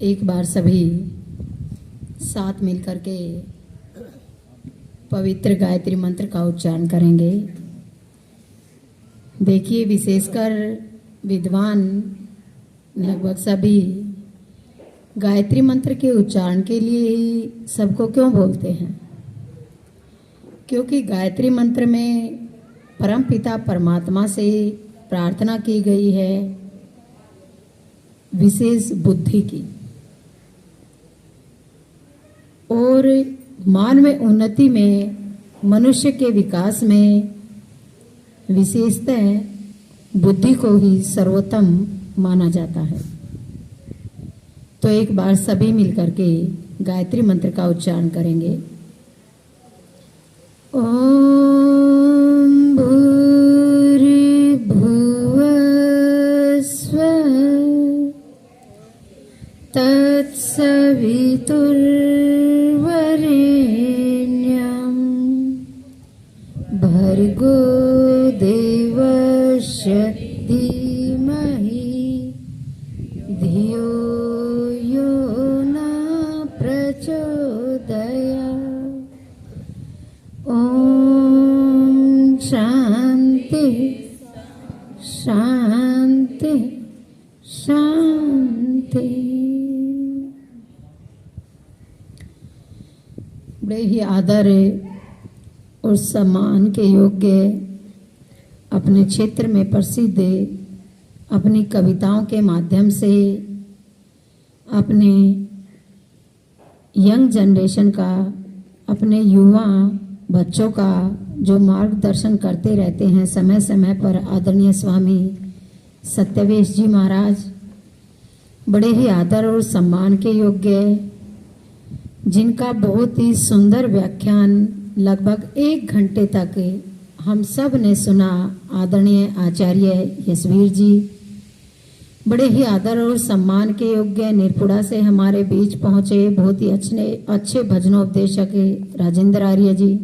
एक बार सभी साथ मिलकर के पवित्र गायत्री मंत्र का उच्चारण करेंगे। देखिए, विशेषकर विद्वान लगभग सभी गायत्री मंत्र के उच्चारण के लिए ही सबको क्यों बोलते हैं? क्योंकि गायत्री मंत्र में परम पिता परमात्मा से प्रार्थना की गई है विशेष बुद्धि की, और मानव उन्नति में, मनुष्य के विकास में विशेषतः बुद्धि को ही सर्वोत्तम माना जाता है। तो एक बार सभी मिलकर के गायत्री मंत्र का उच्चारण करेंगे। ओम भूर्भुवः स्वः तत्सवितुर्वरेण्यं भर्गो देवस्य धीमहि धियो यो न प्रचोदयात्। ओम शांति शांति शांति। बड़े ही आदर और सम्मान के योग्य, अपने क्षेत्र में प्रसिद्ध, अपनी कविताओं के माध्यम से अपने यंग जनरेशन का, अपने युवा बच्चों का जो मार्गदर्शन करते रहते हैं समय समय पर आदरणीय स्वामी सत्यवेश जी महाराज, बड़े ही आदर और सम्मान के योग्य, जिनका बहुत ही सुंदर व्याख्यान लगभग 1 घंटे तक हम सब ने सुना। आदरणीय आचार्य यशवीर जी बड़े ही आदर और सम्मान के योग्य निर्पुड़ा से हमारे बीच पहुंचे। बहुत ही अच्छे भजनोपदेशक राजेंद्र आर्य जी,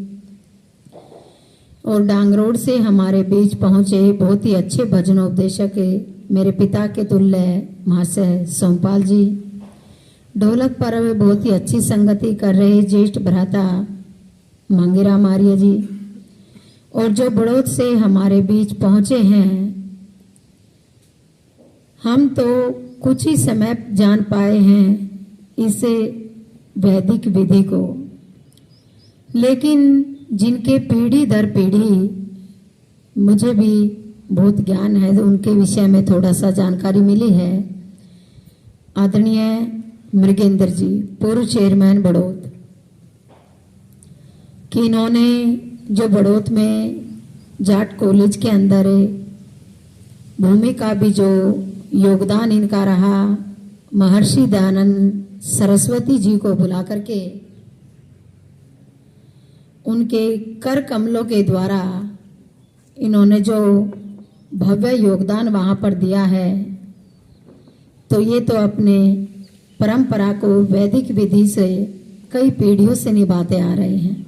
और डांगरोड से हमारे बीच पहुंचे बहुत ही अच्छे भजनोपदेशक मेरे पिता के तुल्य महाशय सोमपाल जी। ढोलक पर वे बहुत ही अच्छी संगति कर रहे ज्येष्ठ भ्राता मांगीराम आर्य जी, और जो बड़ौद से हमारे बीच पहुंचे हैं, हम तो कुछ ही समय जान पाए हैं इस वैदिक विधि को, लेकिन जिनके पीढ़ी दर पीढ़ी मुझे भी बहुत ज्ञान है, उनके विषय में थोड़ा सा जानकारी मिली है। आदरणीय मृगेंद्र जी, पूर्व चेयरमैन बड़ौद, कि इन्होंने जो बड़ौद में जाट कॉलेज के अंदर भूमि का भी जो योगदान इनका रहा, महर्षि दयानंद सरस्वती जी को बुला करके उनके कर कमलों के द्वारा इन्होंने जो भव्य योगदान वहाँ पर दिया है, तो ये तो अपने परंपरा को वैदिक विधि से कई पीढ़ियों से निभाते आ रहे हैं।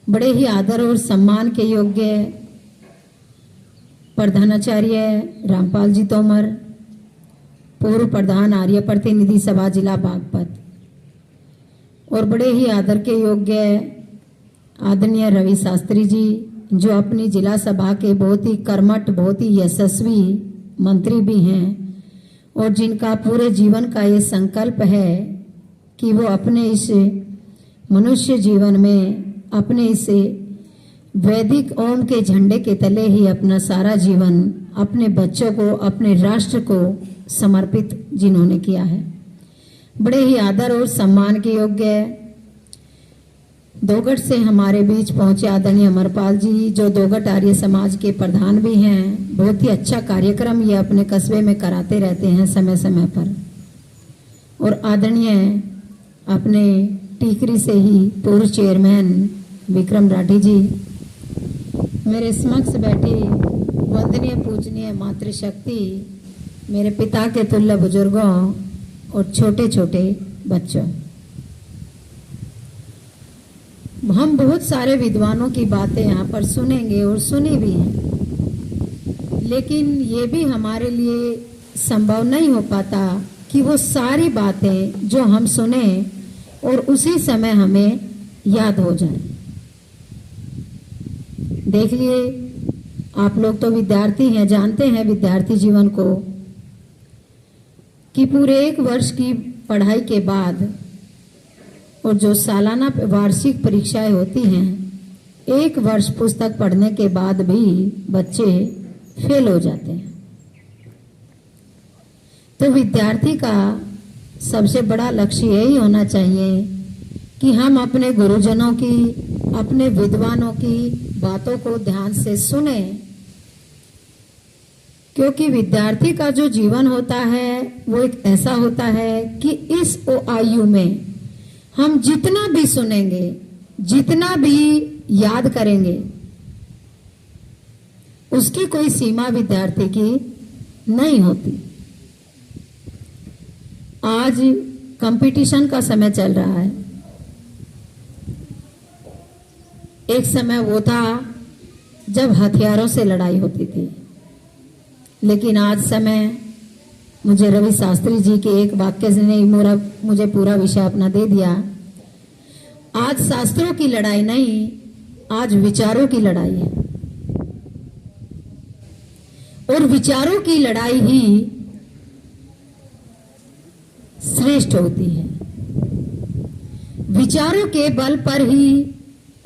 बड़े ही आदर और सम्मान के योग्य प्रधानाचार्य रामपाल जी तोमर, पूर्व प्रधान आर्य प्रतिनिधि सभा जिला बागपत, और बड़े ही आदर के योग्य आदरणीय रवि शास्त्री जी, जो अपनी जिला सभा के बहुत ही कर्मठ, बहुत ही यशस्वी मंत्री भी हैं, और जिनका पूरे जीवन का ये संकल्प है कि वो अपने इस मनुष्य जीवन में, अपने इस वैदिक ओम के झंडे के तले ही अपना सारा जीवन अपने बच्चों को, अपने राष्ट्र को समर्पित जिन्होंने किया है। बड़े ही आदर और सम्मान के योग्य दोगट से हमारे बीच पहुंचे आदरणीय अमरपाल जी, जो दोगट आर्य समाज के प्रधान भी हैं। बहुत ही अच्छा कार्यक्रम ये अपने कस्बे में कराते रहते हैं समय समय पर। और आदरणीय अपने टीकरी से ही पूर्व चेयरमैन विक्रम राठी जी, मेरे समक्ष बैठी वंदनीय पूजनीय मातृशक्ति, मेरे पिता के तुल्य बुजुर्गों और छोटे छोटे बच्चों, हम बहुत सारे विद्वानों की बातें यहाँ पर सुनेंगे और सुनी भी हैं, लेकिन ये भी हमारे लिए संभव नहीं हो पाता कि वो सारी बातें जो हम सुने और उसी समय हमें याद हो जाए। देख लिए, आप लोग तो विद्यार्थी हैं, जानते हैं विद्यार्थी जीवन को, कि पूरे 1 वर्ष की पढ़ाई के बाद और जो सालाना वार्षिक परीक्षाएं होती हैं, 1 वर्ष पुस्तक पढ़ने के बाद भी बच्चे फेल हो जाते हैं। तो विद्यार्थी का सबसे बड़ा लक्ष्य यही होना चाहिए कि हम अपने गुरुजनों की, अपने विद्वानों की बातों को ध्यान से सुने, क्योंकि विद्यार्थी का जो जीवन होता है वो एक ऐसा होता है कि इस आयु में हम जितना भी सुनेंगे, जितना भी याद करेंगे, उसकी कोई सीमा विद्यार्थी की नहीं होती। आज कंपटीशन का समय चल रहा है। एक समय वो था जब हथियारों से लड़ाई होती थी, लेकिन आज समय, मुझे रवि शास्त्री जी के एक वाक्य ने मुझे पूरा विषय अपना दे दिया। आज शास्त्रों की लड़ाई नहीं, आज विचारों की लड़ाई है, और विचारों की लड़ाई ही श्रेष्ठ होती है। विचारों के बल पर ही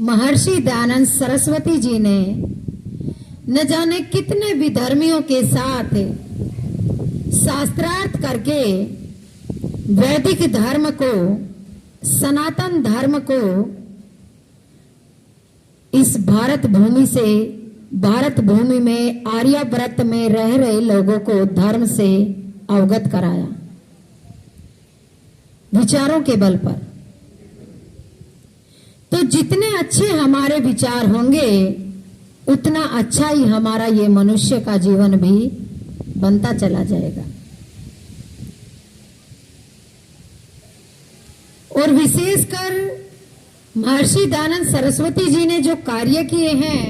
महर्षि दयानंद सरस्वती जी ने न जाने कितने विधर्मियों के साथ शास्त्रार्थ करके वैदिक धर्म को, सनातन धर्म को इस भारत भूमि से, भारत भूमि में आर्यावर्त में रह रहे लोगों को धर्म से अवगत कराया, विचारों के बल पर। तो जितने अच्छे हमारे विचार होंगे, उतना अच्छा ही हमारा ये मनुष्य का जीवन भी बनता चला जाएगा। और विशेषकर महर्षि दयानंद सरस्वती जी ने जो कार्य किए हैं,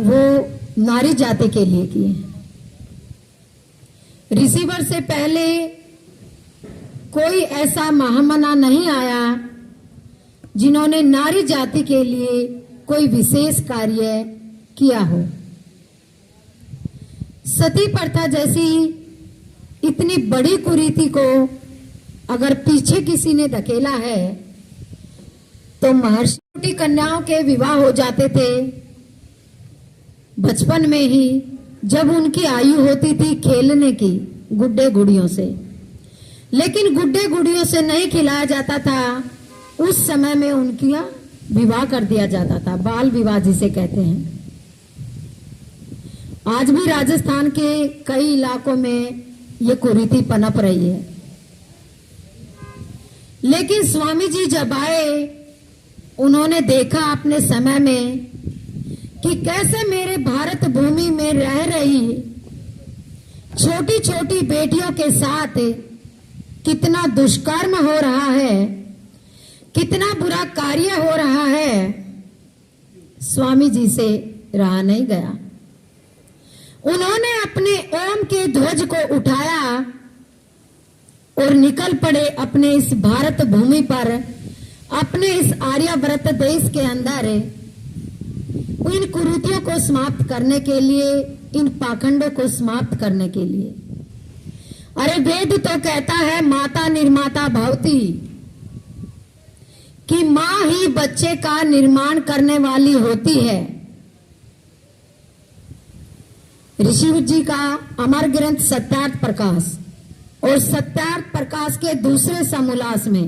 वो नारी जाति के लिए किए हैं। रिसीवर से पहले कोई ऐसा महामना नहीं आया जिन्होंने नारी जाति के लिए कोई विशेष कार्य किया हो। सती प्रथा जैसी इतनी बड़ी कुरीति को अगर पीछे किसी ने धकेला है, तो महर्षि छोटी कन्याओं के विवाह हो जाते थे बचपन में ही, जब उनकी आयु होती थी खेलने की गुड्डे गुड़ियों से। लेकिन गुड्डे गुड़ियों से नहीं खिलाया जाता था, उस समय में उनकी विवाह कर दिया जाता था, बाल विवाह जिसे कहते हैं। आज भी राजस्थान के कई इलाकों में ये कुरीति पनप रही है। लेकिन स्वामी जी जब आए, उन्होंने देखा अपने समय में कि कैसे मेरे भारत भूमि में रह रही छोटी छोटी बेटियों के साथ कितना दुष्कर्म हो रहा है, कितना बुरा कार्य हो रहा है। स्वामी जी से रहा नहीं गया। उन्होंने अपने ओम के ध्वज को उठाया और निकल पड़े अपने इस भारत भूमि पर, अपने इस आर्यावर्त देश के अंदर इन कुरीतियों को समाप्त करने के लिए, इन पाखंडों को समाप्त करने के लिए। अरे वेद तो कहता है माता निर्माता भवती, कि मां ही बच्चे का निर्माण करने वाली होती है। ऋषि जी का अमर ग्रंथ सत्यार्थ प्रकाश, और सत्यार्थ प्रकाश के दूसरे समोल्लास में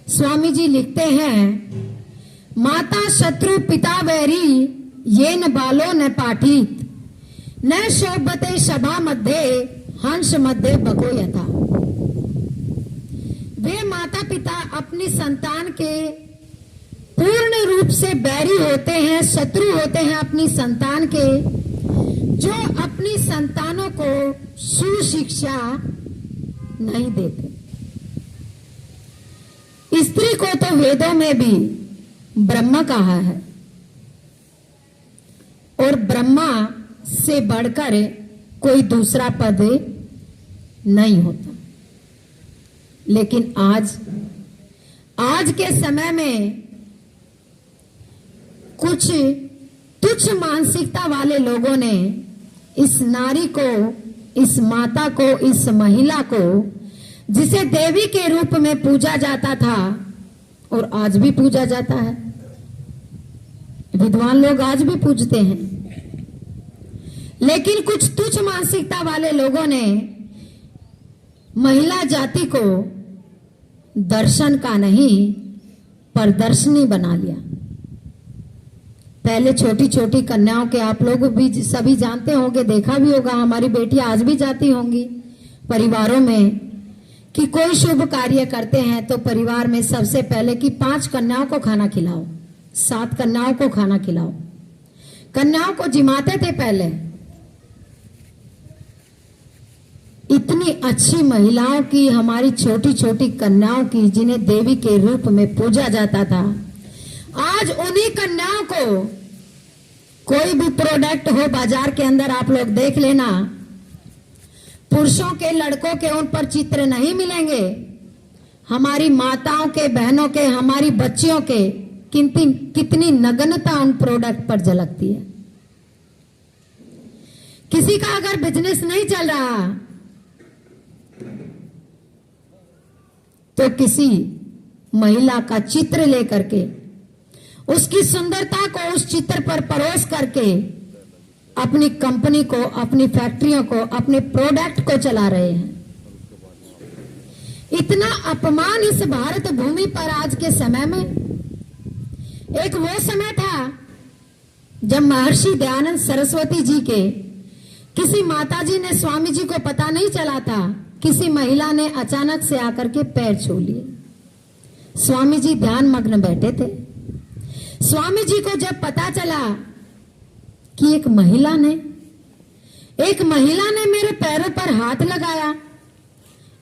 स्वामी जी लिखते हैं, माता शत्रु पिता वैरी ये न बालो न पाठित, न शोभते सभा मध्य हंस मध्य बको यथा। वे माता पिता अपनी संतान के पूर्ण रूप से बैरी होते हैं, शत्रु होते हैं अपनी संतान के, जो अपनी संतानों को सुशिक्षा नहीं देते। स्त्री को तो वेदों में भी ब्रह्मा कहा है, और ब्रह्मा से बढ़कर कोई दूसरा पद नहीं होता। लेकिन आज के समय में कुछ तुच्छ मानसिकता वाले लोगों ने इस नारी को, इस माता को, इस महिला को, जिसे देवी के रूप में पूजा जाता था और आज भी पूजा जाता है, विद्वान लोग आज भी पूजते हैं, लेकिन कुछ तुच्छ मानसिकता वाले लोगों ने महिला जाति को दर्शन का नहीं प्रदर्शनी बना लिया। पहले छोटी छोटी कन्याओं के, आप लोग भी सभी जानते होंगे, देखा भी होगा, हमारी बेटियां आज भी जाती होंगी परिवारों में कि कोई शुभ कार्य करते हैं तो परिवार में सबसे पहले कि 5 कन्याओं को खाना खिलाओ, 7 कन्याओं को खाना खिलाओ। कन्याओं को जिमाते थे पहले। इतनी अच्छी महिलाओं की, हमारी छोटी छोटी कन्याओं की, जिन्हें देवी के रूप में पूजा जाता था, आज उन्हीं कन्याओं को कोई भी प्रोडक्ट हो बाजार के अंदर, आप लोग देख लेना, पुरुषों के, लड़कों के उन पर चित्र नहीं मिलेंगे। हमारी माताओं के, बहनों के, हमारी बच्चियों के कितनी नग्नता उन प्रोडक्ट पर झलकती है। किसी का अगर बिजनेस नहीं चल रहा तो किसी महिला का चित्र लेकर के, उसकी सुंदरता को उस चित्र पर परोस करके अपनी कंपनी को, अपनी फैक्ट्रियों को, अपने प्रोडक्ट को चला रहे हैं। इतना अपमान इस भारत भूमि पर आज के समय में। एक वो समय था जब महर्षि दयानंद सरस्वती जी के किसी माताजी ने, स्वामी जी को पता नहीं चला था, किसी महिला ने अचानक से आकर के पैर छू लिए। स्वामी जी ध्यान मग्न बैठे थे। स्वामी जी को जब पता चला कि एक महिला ने मेरे पैरों पर हाथ लगाया,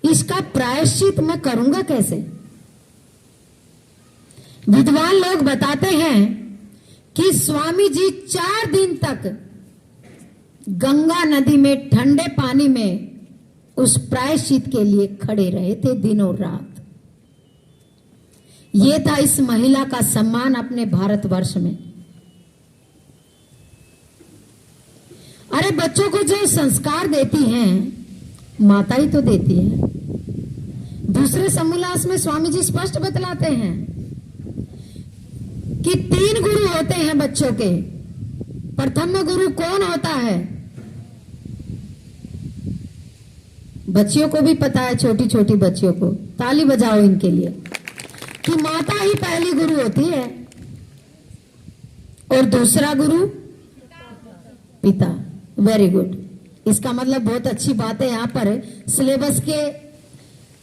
इसका प्रायश्चित मैं करूंगा कैसे? विद्वान लोग बताते हैं कि स्वामी जी 4 दिन तक गंगा नदी में ठंडे पानी में उस प्रायश्चित के लिए खड़े रहे थे दिनों रात। ये था इस महिला का सम्मान अपने भारतवर्ष में। अरे बच्चों को जो संस्कार देती हैं माता ही तो देती है। दूसरे समोल्लास में स्वामी जी स्पष्ट बतलाते हैं कि 3 गुरु होते हैं बच्चों के। प्रथम गुरु कौन होता है? बच्चियों को भी पता है, छोटी छोटी बच्चियों को, ताली बजाओ इनके लिए, कि माता ही पहली गुरु होती है। और दूसरा गुरु पिता। Very good. इसका मतलब बहुत अच्छी बात है, यहाँ पर सिलेबस के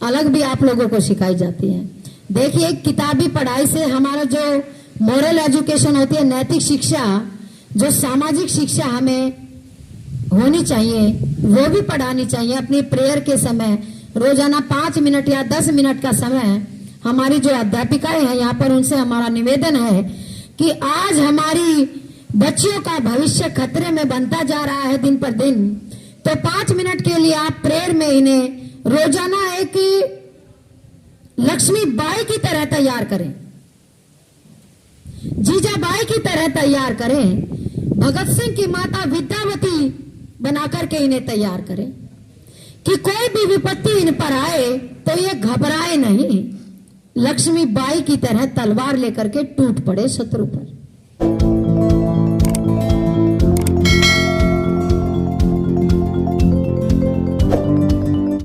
अलग भी आप लोगों को सिखाई जाती है। देखिए, किताबी पढ़ाई से हमारा जो मोरल एजुकेशन होती है, नैतिक शिक्षा, जो सामाजिक शिक्षा हमें होनी चाहिए, वो भी पढ़ानी चाहिए। अपनी प्रेयर के समय रोजाना 5 मिनट या 10 मिनट का समय हमारी जो अध्यापिकाएं हैं यहाँ पर, उनसे हमारा निवेदन है कि आज हमारी बच्चियों का भविष्य खतरे में बनता जा रहा है दिन पर दिन, तो 5 मिनट के लिए आप प्रेयर में इन्हें रोजाना एक लक्ष्मी बाई की तरह तैयार करें, जीजाबाई की तरह तैयार करें, भगत सिंह की माता विद्यावती बनाकर के इन्हें तैयार करें कि कोई भी विपत्ति इन पर आए तो ये घबराए नहीं, लक्ष्मी बाई की तरह तलवार लेकर के टूट पड़े शत्रु पर।